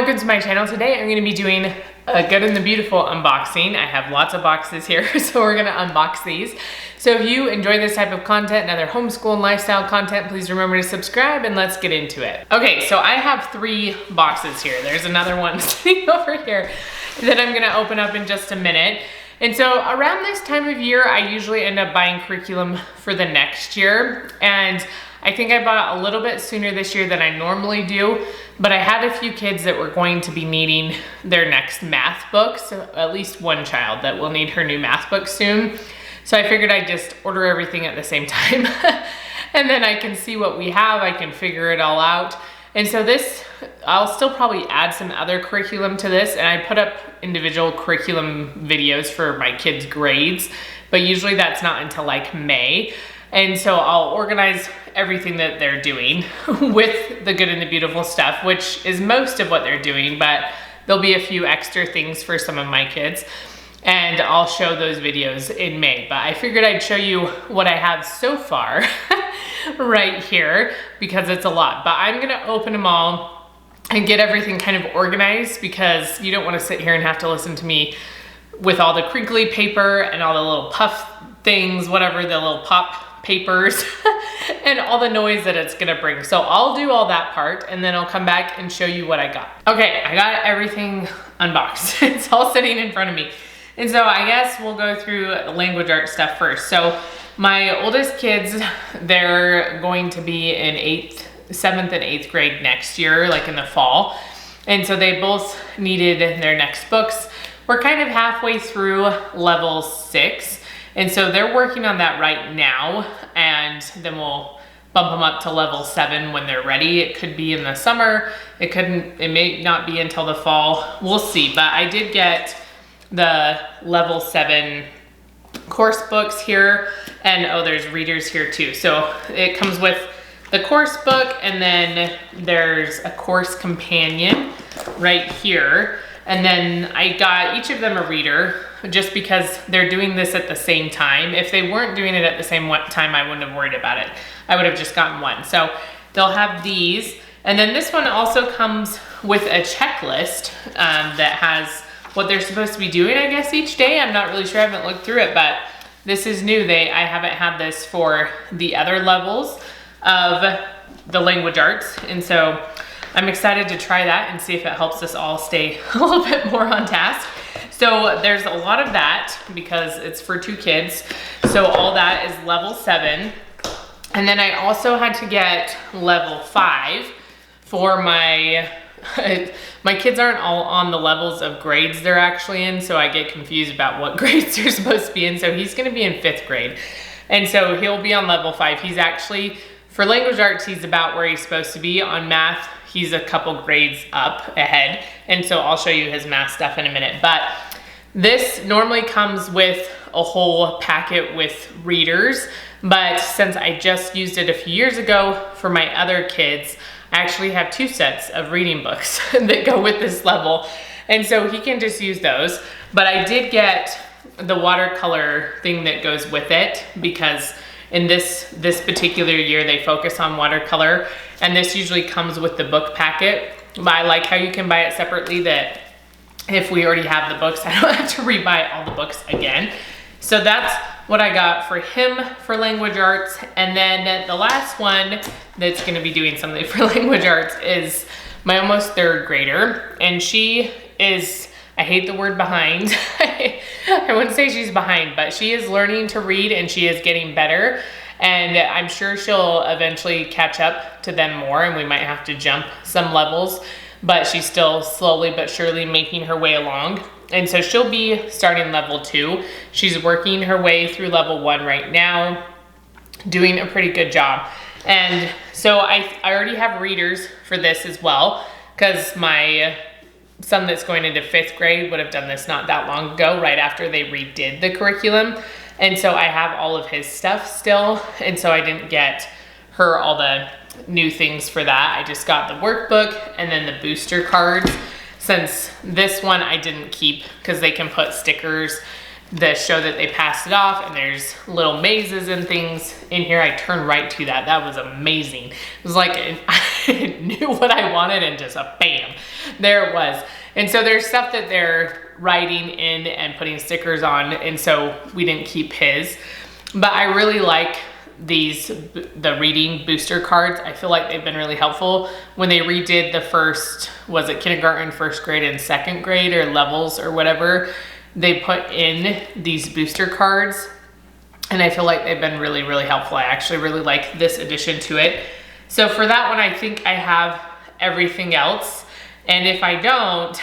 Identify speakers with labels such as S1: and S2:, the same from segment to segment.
S1: welcome to my channel. Today I'm going to be doing a Good and the Beautiful unboxing. I have lots of boxes here, so we're going to unbox these. So if you enjoy this type of content and other homeschool and lifestyle content, please remember to subscribe and let's get into it. Okay, so I have 3 boxes here. There's another one sitting over here that I'm going to open up in just a minute. And so around this time of year, I usually end up buying curriculum for the next year. And I think I bought a little bit sooner this year than I normally do, but I had a few kids that were going to be needing their next math book, so at least one child that will need her new math book soon. So I figured I'd just order everything at the same time and then I can see what we have, I can figure it all out. And so this, I'll still probably add some other curriculum to this, and I put up individual curriculum videos for my kids' grades, but usually that's not until like May. And so I'll organize everything that they're doing with the Good and the Beautiful stuff, which is most of what they're doing, but there'll be a few extra things for some of my kids. And I'll show those videos in May. But I figured I'd show you what I have so far right here because it's a lot. But I'm gonna open them all and get everything kind of organized because you don't wanna sit here and have to listen to me with all the crinkly paper and all the little puff things, whatever, the little pop papers and all the noise that it's gonna bring. So I'll do all that part and then I'll come back and show you what I got. Okay, I got everything unboxed. It's all sitting in front of me. And so I guess we'll go through the language arts stuff first. So my oldest kids, they're going to be in 7th and 8th grade next year, like in the fall. And so they both needed their next books. We're kind of halfway through level 6. And so they're working on that right now, and then we'll bump them up to level 7 when they're ready. It could be in the summer, it may not be until the fall, we'll see. But I did get the level 7 course books here, and oh, there's readers here too. So it comes with the course book, and then there's a course companion right here. And then I got each of them a reader just because they're doing this at the same time. If they weren't doing it at the same time, I wouldn't have worried about it. I would have just gotten one. So they'll have these. And then this one also comes with a checklist that has what they're supposed to be doing, I guess, each day. I'm not really sure, I haven't looked through it, but this is new. I haven't had this for the other levels of the language arts. And so I'm excited to try that and see if it helps us all stay a little bit more on task. So there's a lot of that because it's for 2 kids. So all that is level 7. And then I also had to get level 5 for my kids aren't all on the levels of grades they're actually in. So I get confused about what grades they're supposed to be in. So he's gonna be in 5th grade. And so he'll be on level 5. He's actually, for language arts, he's about where he's supposed to be. On math, he's a couple grades up ahead. And so I'll show you his math stuff in a minute. But this normally comes with a whole packet with readers, but since I just used it a few years ago for my other kids, I actually have 2 sets of reading books that go with this level. And so he can just use those. But I did get the watercolor thing that goes with it because in this particular year, they focus on watercolor, and this usually comes with the book packet. But I like how you can buy it separately, that if we already have the books, I don't have to rebuy all the books again. So that's what I got for him for language arts. And then the last one that's gonna be doing something for language arts is my almost 3rd grader. And she is, I hate the word behind. I wouldn't say she's behind, but she is learning to read and she is getting better. And I'm sure she'll eventually catch up to them more, and we might have to jump some levels, but she's still slowly but surely making her way along. And so she'll be starting level 2. She's working her way through level 1 right now, doing a pretty good job. And so I already have readers for this as well, because my son that's going into 5th grade would have done this not that long ago, right after they redid the curriculum. And so I have all of his stuff still. And so I didn't get her all the new things for that. I just got the workbook and then the booster cards. Since this one I didn't keep because they can put stickers that show that they passed it off, and there's little mazes and things in here. I turned right to that. That was amazing. It was like knew what I wanted and just bam, there it was. And so there's stuff that they're writing in and putting stickers on, and so we didn't keep his. But I really like the reading booster cards. I feel like they've been really helpful. When they redid the first, was it kindergarten, first grade, and second grade, or levels or whatever, they put in these booster cards, and I feel like they've been really, really helpful. I actually really like this addition to it. So for that one, I think I have everything else. And if I don't,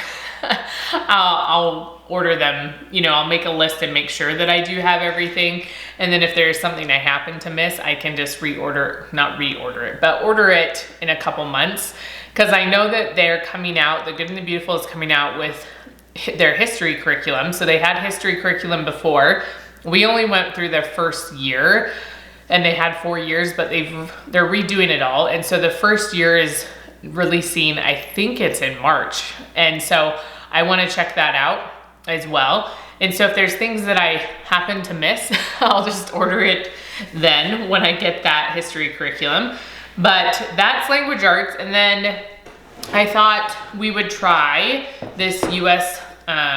S1: I'll order them. You know, I'll make a list and make sure that I do have everything. And then if there's something I happen to miss, I can just order it in a couple months. Because I know that they're coming out, The Good and the Beautiful is coming out with their history curriculum. So they had history curriculum before. We only went through their first year, and they had 4 years, but they're redoing it all. And so the first year is releasing, I think it's in March. And so I want to check that out as well. And so if there's things that I happen to miss, I'll just order it then when I get that history curriculum. But that's language arts. And then I thought we would try this US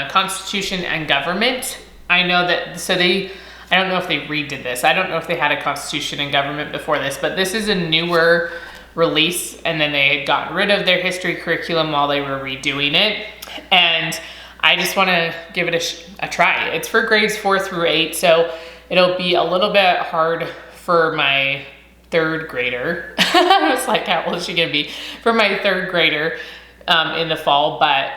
S1: Constitution and Government. I know that, I don't know if they redid this. I don't know if they had a Constitution and Government before this, but this is a newer release, and then they had gotten rid of their history curriculum while they were redoing it. And I just want to give it a try. It's for grades 4 through 8, so it'll be a little bit hard for my third grader. I was like, how old is she gonna be? For my third grader in the fall, but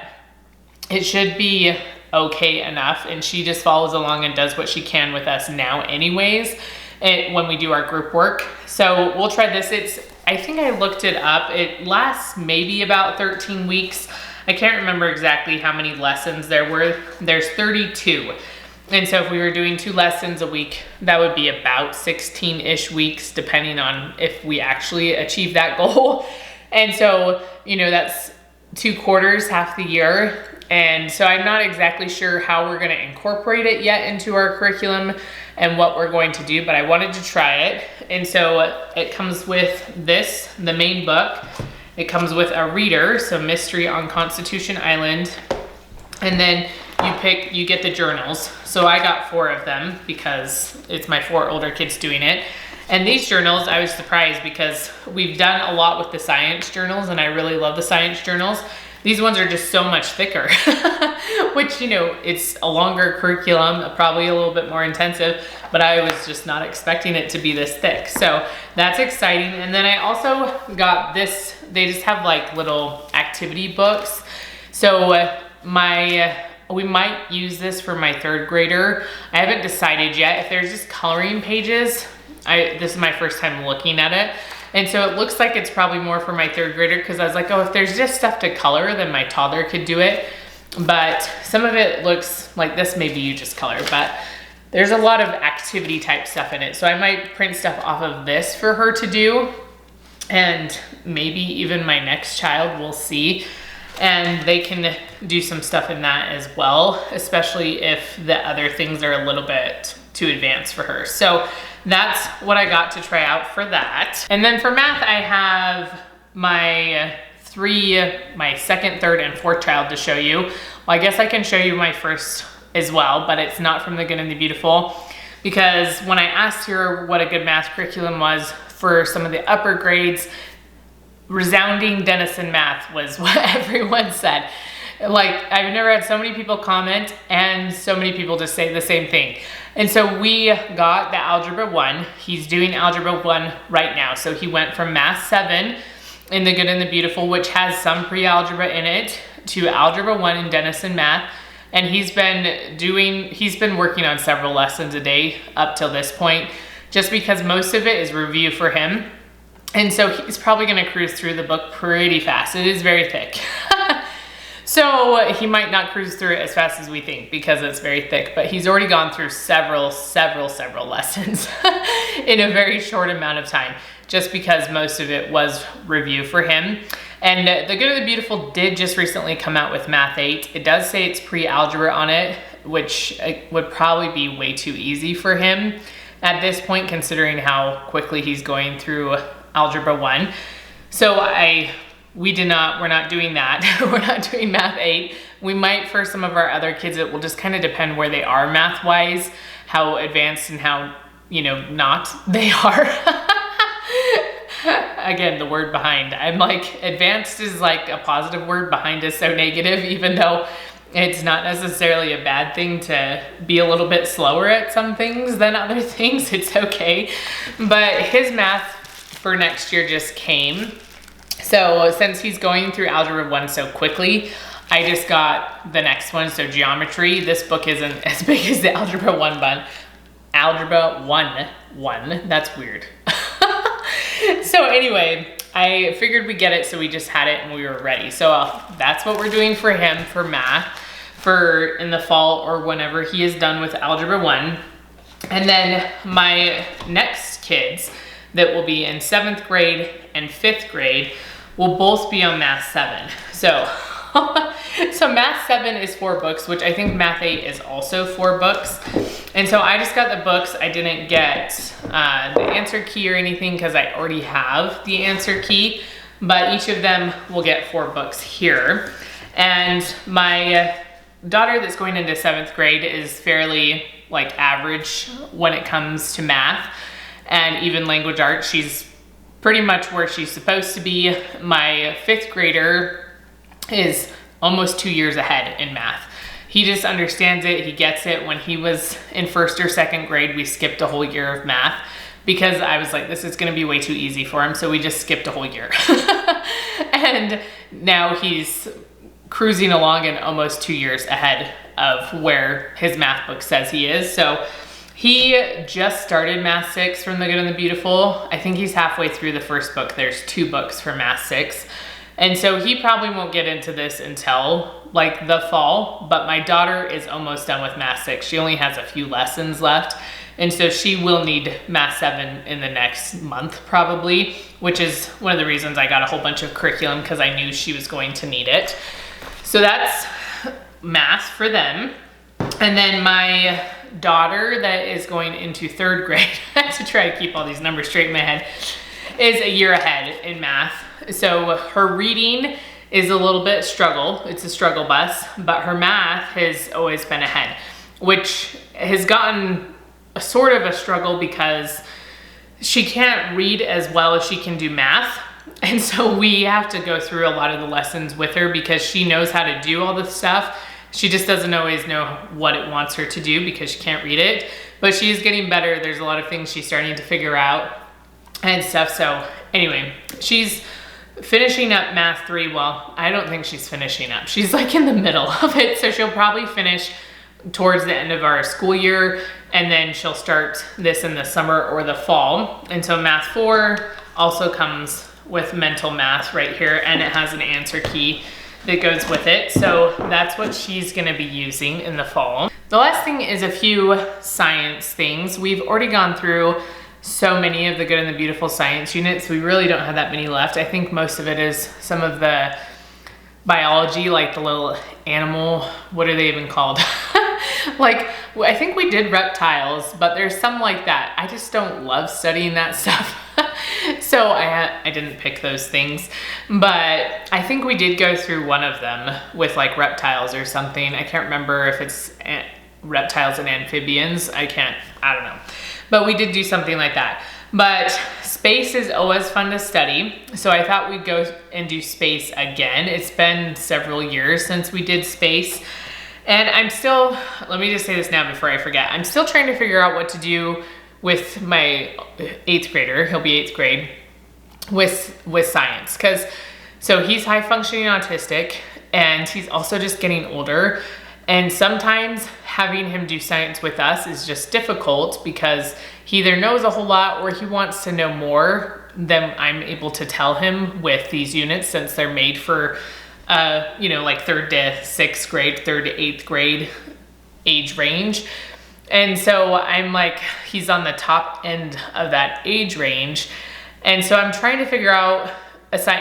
S1: it should be okay enough, and she just follows along and does what she can with us now anyways, when we do our group work. So we'll try this. I think I looked it up. It lasts maybe about 13 weeks. I can't remember exactly how many lessons there were. There's 32. And so if we were doing 2 lessons a week, that would be about 16-ish weeks, depending on if we actually achieve that goal. And so, you know, that's 2 quarters, half the year. And so I'm not exactly sure how we're gonna incorporate it yet into our curriculum and what we're going to do, but I wanted to try it. And so it comes with this, the main book. It comes with a reader, so Mystery on Constitution Island. And then you get the journals. So I got 4 of them because it's my 4 older kids doing it. And these journals, I was surprised because we've done a lot with the science journals, and I really love the science journals. These ones are just so much thicker, which, you know, it's a longer curriculum, probably a little bit more intensive, but I was just not expecting it to be this thick. So that's exciting. And then I also got this, they just have like little activity books. So we might use this for my 3rd grader. I haven't decided yet. If there's just coloring pages, this is my first time looking at it. And so it looks like it's probably more for my 3rd grader, because I was like, oh, if there's just stuff to color, then my toddler could do it. But some of it looks like this, maybe you just color, but there's a lot of activity type stuff in it. So I might print stuff off of this for her to do. And maybe even my next child, we'll see. And they can do some stuff in that as well, especially if the other things are a little bit too advanced for her. So that's what I got to try out for that. And then for math, I have my 2nd, 3rd, and 4th child to show you. Well, I guess I can show you my first as well, but it's not from The Good and the Beautiful, because when I asked her what a good math curriculum was for some of the upper grades, resounding Denison math was what everyone said. Like, I've never had so many people comment and so many people just say the same thing. And so we got the Algebra 1. He's doing Algebra 1 right now. So he went from Math 7 in The Good and the Beautiful, which has some pre-algebra in it, to Algebra 1 in Denison math. And he's been working on several lessons a day up till this point, just because most of it is review for him. And so he's probably gonna cruise through the book pretty fast. It is very thick. So he might not cruise through it as fast as we think because it's very thick, but he's already gone through several lessons in a very short amount of time, just because most of it was review for him. And The Good and the Beautiful did just recently come out with Math 8. It does say it's pre-algebra on it, which would probably be way too easy for him at this point, considering how quickly he's going through Algebra 1. So we're not doing that. We're not doing math 8. We might for some of our other kids. It will just kind of depend where they are math-wise, how advanced and how, not they are. Again, the word behind. I'm like, advanced is like a positive word, behind is so negative, even though it's not necessarily a bad thing to be a little bit slower at some things than other things. It's okay. But his math for next year just came. So since he's going through Algebra 1 so quickly, I just got the next one. So geometry, this book isn't as big as the Algebra 1 one. Algebra 1, that's weird. So anyway, I figured we'd get it, so we just had it and we were ready. So that's what we're doing for him for math for in the fall or whenever he is done with Algebra 1. And then my next kids that will be in 7th grade and 5th grade will both be on Math 7. So, so Math 7 is 4 books, which I think Math 8 is also 4 books. And so I just got the books. I didn't get the answer key or anything because I already have the answer key, but each of them will get 4 books here. And my daughter that's going into 7th grade is fairly like average when it comes to math and even language arts. She's pretty much where she's supposed to be. My 5th grader is almost 2 years ahead in math. He just understands it, he gets it. When he was in 1st or 2nd grade, we skipped a whole year of math because I was like, this is gonna be way too easy for him, so we just skipped a whole year. And now he's cruising along and almost 2 years ahead of where his math book says he is. So he just started Math 6 from The Good and the Beautiful. I think he's halfway through the first book. There's 2 books for Math 6. And so he probably won't get into this until like the fall, but my daughter is almost done with Math 6. She only has a few lessons left. And so she will need Math 7 in the next month probably, which is one of the reasons I got a whole bunch of curriculum because I knew she was going to need it. So that's math for them. And then my daughter that is going into 3rd grade, I have to try to keep all these numbers straight in my head, is a year ahead in math. So her reading is a little bit struggle. It's a struggle bus, but her math has always been ahead, which has gotten a sort of a struggle because she can't read as well as she can do math. And so we have to go through a lot of the lessons with her because she knows how to do all this stuff. She just doesn't always know what it wants her to do because she can't read it, but she is getting better. There's a lot of things she's starting to figure out and stuff. So anyway, she's finishing up Math 3. Well, I don't think she's finishing up. She's like in the middle of it. So she'll probably finish towards the end of our school year, and then she'll start this in the summer or the fall. And so Math 4 also comes with mental math right here, and it has an answer key that goes with it. So that's what she's gonna be using in the fall. The last thing is a few science things. We've already gone through so many of the Good and the Beautiful science units. We really don't have that many left. I think most of it is some of the biology, like the little animal, what are they even called? Like, I think we did reptiles, but there's some like that. I just don't love studying that stuff. So I didn't pick those things, but I think we did go through one of them with like reptiles or something. I can't remember if it's reptiles and amphibians. I don't know. But we did do something like that. But space is always fun to study. So I thought we'd go and do space again. It's been several years since we did space. And I'm still, let me just say this now before I forget. I'm still trying to figure out what to do with my 8th grader. He'll be 8th grade with science. So he's high functioning autistic and he's also just getting older. And sometimes having him do science with us is just difficult because he either knows a whole lot or he wants to know more than I'm able to tell him with these units, since they're made for, like 3rd to 6th grade, 3rd to 8th grade age range. And so I'm like, he's on the top end of that age range. And so I'm trying to figure out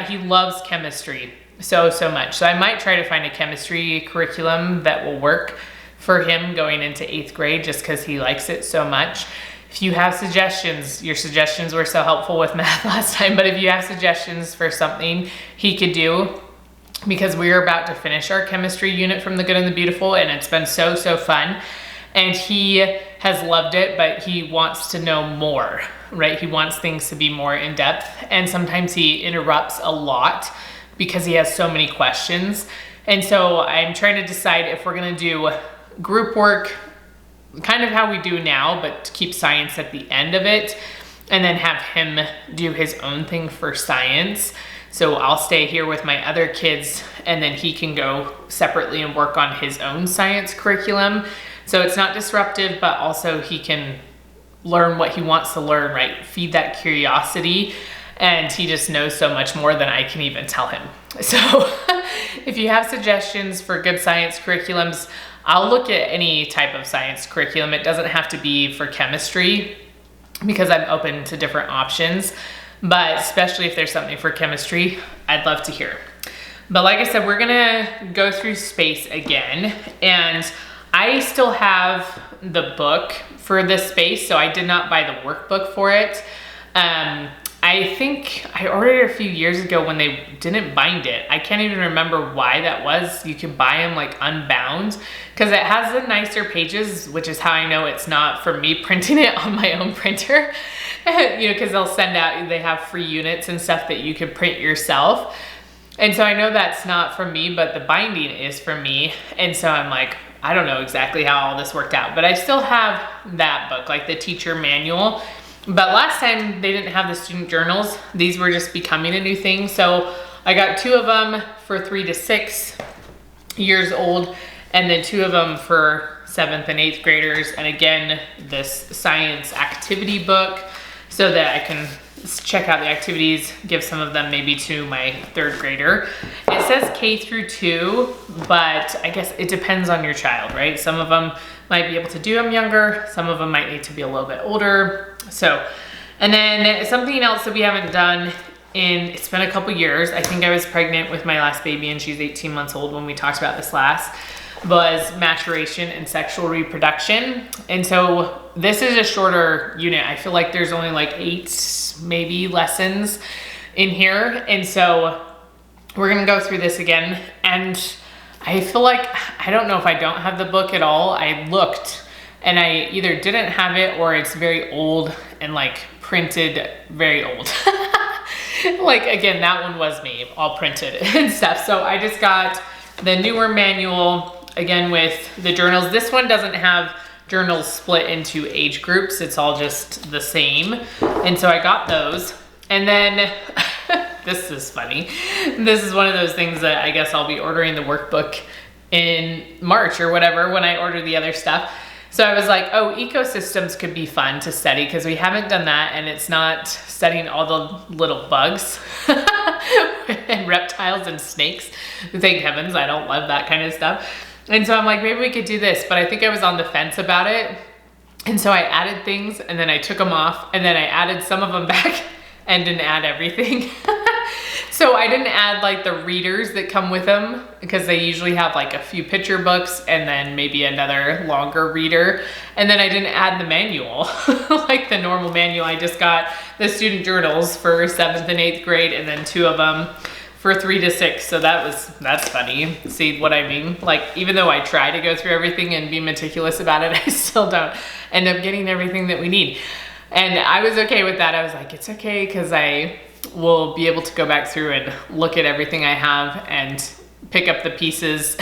S1: he loves chemistry so much. So I might try to find a chemistry curriculum that will work for him going into 8th grade just because he likes it so much. if you have suggestions, your suggestions were so helpful with math last time, but if you have suggestions for something he could do, because we are about to finish our chemistry unit from The Good and the Beautiful, and it's been so fun. And he has loved it, but he wants to know more, right? He wants things to be more in depth. And sometimes he interrupts a lot because he has so many questions. And so I'm trying to decide if we're gonna do group work, kind of how we do now, but to keep science at the end of it, and then have him do his own thing for science. So I'll stay here with my other kids, and then he can go separately and work on his own science curriculum. So it's not disruptive, but also he can learn what he wants to learn, right? Feed that curiosity, and he just knows so much more than I can even tell him. So if you have suggestions for good science curriculums, I'll look at any type of science curriculum. It doesn't have to be for chemistry, because I'm open to different options, but especially if there's something for chemistry, I'd love to hear. But like I said, we're gonna go through space again, and I still have the book for this space, so I did not buy the workbook for it. I think I ordered it a few years ago when they didn't bind it. I can't even remember why that was. You can buy them like unbound, because it has the nicer pages, which is how I know it's not for me printing it on my own printer. You know, because they'll send out, they have free units and stuff that you can print yourself. And so I know that's not for me, but the binding is for me. And so I'm like, I don't know exactly how all this worked out, but I still have that book, like the teacher manual. But last time they didn't have the student journals. These were just becoming a new thing. So I got 2 of them for 3 to 6 years old, and then 2 of them for 7th and 8th graders. And again, this science activity book, so that I can check out the activities, give some of them maybe to my 3rd grader. It says K through 2, but I guess it depends on your child, right? Some of them might be able to do them younger. Some of them might need to be a little bit older. So, and then something else that we haven't done in, it's been a couple years. I think I was pregnant with my last baby, and she's 18 months old when we talked about this last, was maturation and sexual reproduction. And so this is a shorter unit. I feel like there's only like 8 maybe lessons in here. And so we're gonna go through this again. And I feel like, I don't know if I don't have the book at all. I looked and I either didn't have it, or it's very old and like printed very old. Like again, that one was me, all printed and stuff. So I just got the newer manual, again with the journals. This one doesn't have journals split into age groups. It's all just the same. And so I got those. And then, this is funny. This is one of those things that I guess I'll be ordering the workbook in March or whatever when I order the other stuff. So I was like, oh, ecosystems could be fun to study, because we haven't done that, and it's not studying all the little bugs and reptiles and snakes. Thank heavens, I don't love that kind of stuff. And so I'm like, maybe we could do this, but I think I was on the fence about it. And so I added things, and then I took them off, and then I added some of them back and didn't add everything. So I didn't add like the readers that come with them, because they usually have like a few picture books and then maybe another longer reader. And then I didn't add the manual, like the normal manual. I just got the student journals for 7th and 8th grade, and then 2 of them for 3 to 6. So that's funny. See what I mean? Like, even though I try to go through everything and be meticulous about it, I still don't end up getting everything that we need. And I was okay with that. I was like, it's okay, because I will be able to go back through and look at everything I have and pick up the pieces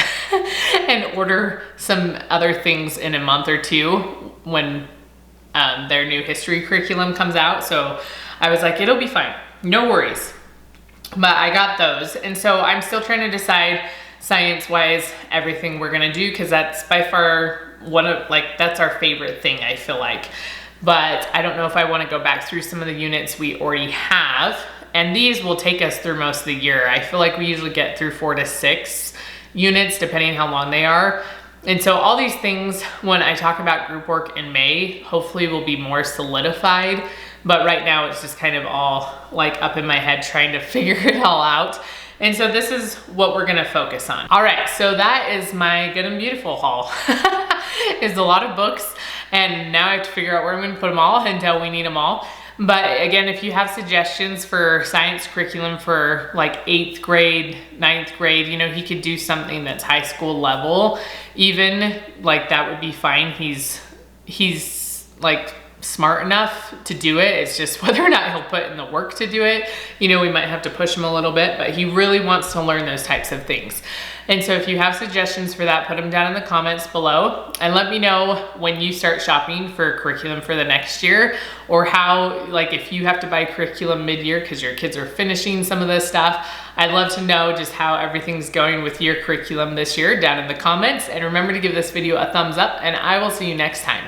S1: and order some other things in a month or 2 when their new history curriculum comes out. So I was like, it'll be fine, no worries. But I got those. And so I'm still trying to decide science-wise everything we're gonna do, because that's by far that's our favorite thing, I feel like. But I don't know if I want to go back through some of the units we already have. And these will take us through most of the year. I feel like we usually get through 4 to 6 units, depending how long they are. And so all these things, when I talk about group work in May, hopefully will be more solidified. But right now it's just kind of all like up in my head trying to figure it all out. And so this is what we're gonna focus on. All right, so that is my Good and Beautiful haul. is a lot of books, and now I have to figure out where I'm gonna put them all until we need them all. But again, if you have suggestions for science curriculum for like 8th grade, 9th grade, you know, he could do something that's high school level, even, like that would be fine. He's like smart enough to do it. It's just whether or not he'll put in the work to do it. You know, we might have to push him a little bit, but he really wants to learn those types of things. And so if you have suggestions for that, put them down in the comments below and let me know when you start shopping for curriculum for the next year, or how, like if you have to buy curriculum mid-year because your kids are finishing some of this stuff. I'd love to know just how everything's going with your curriculum this year down in the comments. And remember to give this video a thumbs up, and I will see you next time.